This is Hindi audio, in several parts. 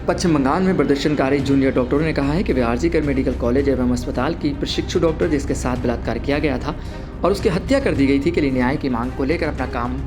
पश्चिम बंगाल में प्रदर्शनकारी जूनियर डॉक्टरों ने कहा है कि वे आरजीकर मेडिकल कॉलेज एवं अस्पताल की प्रशिक्षु डॉक्टर जिसके साथ बलात्कार किया गया था और उसकी हत्या कर दी गई थी के लिए न्याय की मांग को लेकर अपना काम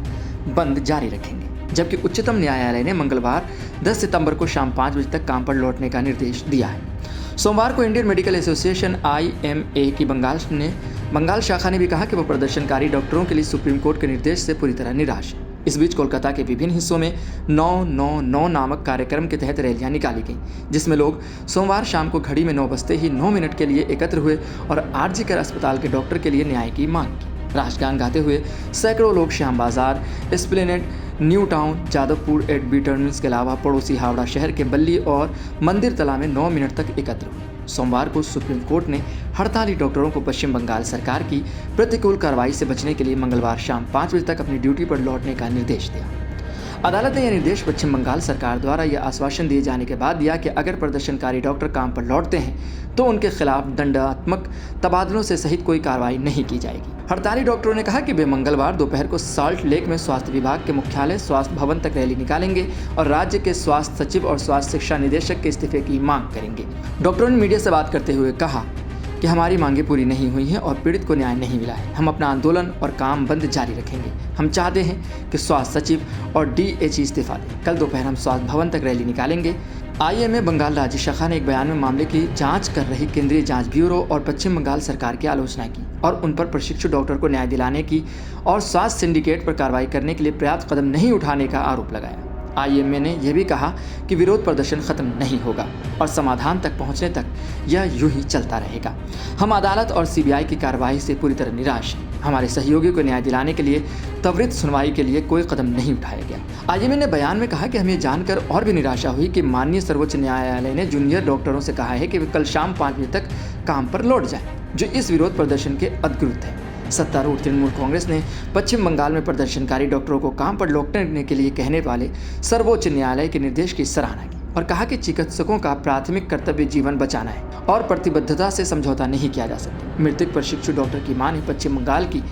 बंद जारी रखेंगे। जबकि उच्चतम न्यायालय ने मंगलवार 10 सितंबर को शाम 5 बजे तक काम पर लौटने का निर्देश दिया है। सोमवार को इंडियन मेडिकल एसोसिएशन IMA की बंगाल शाखा ने भी कहा कि वो प्रदर्शनकारी डॉक्टरों के लिए सुप्रीम कोर्ट के निर्देश से पूरी तरह निराश है। इस बीच कोलकाता के विभिन्न हिस्सों में 999 नामक कार्यक्रम के तहत रैलियां निकाली गईं, जिसमें लोग सोमवार शाम को घड़ी में 9 बजते ही 9 मिनट के लिए एकत्र हुए और आरजीकर अस्पताल के डॉक्टर के लिए न्याय की मांग की। राष्ट्रगान गाते हुए सैकड़ों लोग Shyambazar, Esplanade, New Town, Jadavpur एडबी टर्मिनस के अलावा पड़ोसी हावड़ा शहर के बल्ली और मंदिर तला में 9 मिनट तक एकत्र हुए। सोमवार को सुप्रीम कोर्ट ने हड़ताली डॉक्टरों को पश्चिम बंगाल सरकार की प्रतिकूल कार्रवाई से बचने के लिए मंगलवार शाम 5 बजे तक अपनी ड्यूटी पर लौटने का निर्देश दिया। अदालत ने यह निर्देश पश्चिम बंगाल सरकार द्वारा यह आश्वासन दिए जाने के बाद दिया कि अगर प्रदर्शनकारी डॉक्टर काम पर लौटते हैं तो उनके खिलाफ दंडात्मक तबादलों से सहित कोई कार्रवाई नहीं की जाएगी। हड़ताली डॉक्टरों ने कहा कि वे मंगलवार दोपहर को सॉल्ट लेक में स्वास्थ्य विभाग के मुख्यालय स्वास्थ्य भवन तक रैली निकालेंगे और राज्य के स्वास्थ्य सचिव और स्वास्थ्य शिक्षा निदेशक के इस्तीफे की मांग करेंगे। डॉक्टरों ने मीडिया से बात करते हुए कहा कि हमारी मांगें पूरी नहीं हुई हैं और पीड़ित को न्याय नहीं मिला है। हम अपना आंदोलन और काम बंद जारी रखेंगे। हम चाहते हैं कि स्वास्थ्य सचिव और DHE इस्तीफा दें। कल दोपहर हम स्वास्थ्य भवन तक रैली निकालेंगे। IMA बंगाल राज्य शाखा ने एक बयान में मामले की जांच कर रही केंद्रीय जांच ब्यूरो और पश्चिम बंगाल सरकार की आलोचना की और उन पर प्रशिक्षु डॉक्टर को न्याय दिलाने की और स्वास्थ्य सिंडिकेट पर कार्रवाई करने के लिए पर्याप्त कदम नहीं उठाने का आरोप लगाया। IMA ने यह भी कहा कि विरोध प्रदर्शन खत्म नहीं होगा और समाधान तक पहुंचने तक यह यूं ही चलता रहेगा। हम अदालत और CBI की कार्रवाई से पूरी तरह निराश हैं। हमारे सहयोगियों को न्याय दिलाने के लिए त्वरित सुनवाई के लिए कोई कदम नहीं उठाया गया। IMA ने बयान में कहा कि हमें जानकर और भी निराशा हुई कि माननीय सर्वोच्च न्यायालय ने जूनियर डॉक्टरों से कहा है कि वे कल शाम 5 बजे तक काम पर लौट जाएं, जो इस विरोध प्रदर्शन के अधिकृत है। सत्तारूढ़ तृणमूल कांग्रेस ने पश्चिम बंगाल में प्रदर्शनकारी डॉक्टरों को काम पर लौटने के लिए कहने वाले सर्वोच्च न्यायालय के निर्देश की सराहना की और कहा कि चिकित्सकों का प्राथमिक कर्तव्य जीवन बचाना है और प्रतिबद्धता से समझौता नहीं किया जा सकता। मृतक प्रशिक्षु डॉक्टर की मां ने पश्चिम बंगाल की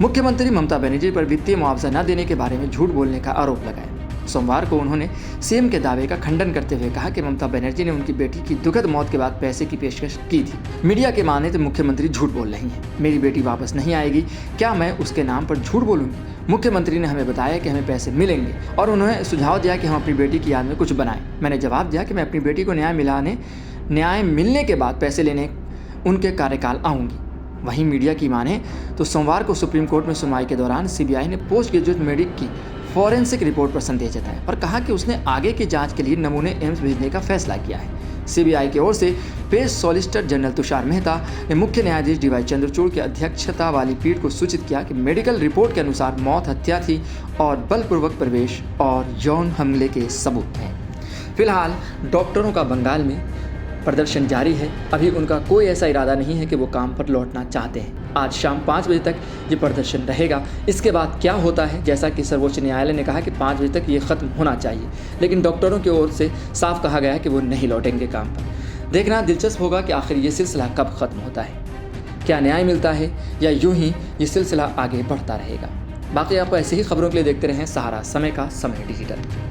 मुख्यमंत्री ममता बनर्जी पर वित्तीय मुआवजा न देने के बारे में झूठ बोलने का आरोप लगाया। सोमवार को उन्होंने CM के दावे का खंडन करते हुए कहा कि ममता बनर्जी ने उनकी बेटी की दुखद मौत के बाद पैसे की पेशकश की थी। मीडिया के माने तो मुख्यमंत्री झूठ बोल रही हैं। मेरी बेटी वापस नहीं आएगी, क्या मैं उसके नाम पर झूठ बोलूंगी? मुख्यमंत्री ने हमें बताया कि हमें पैसे मिलेंगे और उन्होंने सुझाव दिया कि हम अपनी बेटी की याद में कुछ बनाएं। मैंने जवाब दिया कि मैं अपनी बेटी को न्याय मिलने के बाद पैसे लेने उनके कार्यकाल आऊँगी। वहीं मीडिया की माने तो सोमवार को सुप्रीम कोर्ट में सुनवाई के दौरान CBI ने पोस्ट ग्रेजुएट मेडिक की फॉरेंसिक रिपोर्ट पर संदेह जताया और कहा कि उसने आगे की जांच के लिए नमूने एम्स भेजने का फैसला किया है। CBI की ओर से पेश सॉलिसिटर जनरल तुषार मेहता ने मुख्य न्यायाधीश DY चंद्रचूड़ की अध्यक्षता वाली पीठ को सूचित किया कि मेडिकल रिपोर्ट के अनुसार मौत हत्या थी और बलपूर्वक प्रवेश और यौन हमले के सबूत हैं। फिलहाल डॉक्टरों का बंगाल में प्रदर्शन जारी है। अभी उनका कोई ऐसा इरादा नहीं है कि वो काम पर लौटना चाहते हैं। आज शाम 5 बजे तक ये प्रदर्शन रहेगा। इसके बाद क्या होता है, जैसा कि सर्वोच्च न्यायालय ने कहा कि 5 बजे तक ये खत्म होना चाहिए, लेकिन डॉक्टरों की ओर से साफ कहा गया है कि वो नहीं लौटेंगे काम पर। देखना दिलचस्प होगा कि आखिर ये सिलसिला कब खत्म होता है, क्या न्याय मिलता है या यूं ही ये सिलसिला आगे बढ़ता रहेगा। बाकी आपको ऐसी ही खबरों के लिए देखते रहें सहारा समय का समय डिजिटल।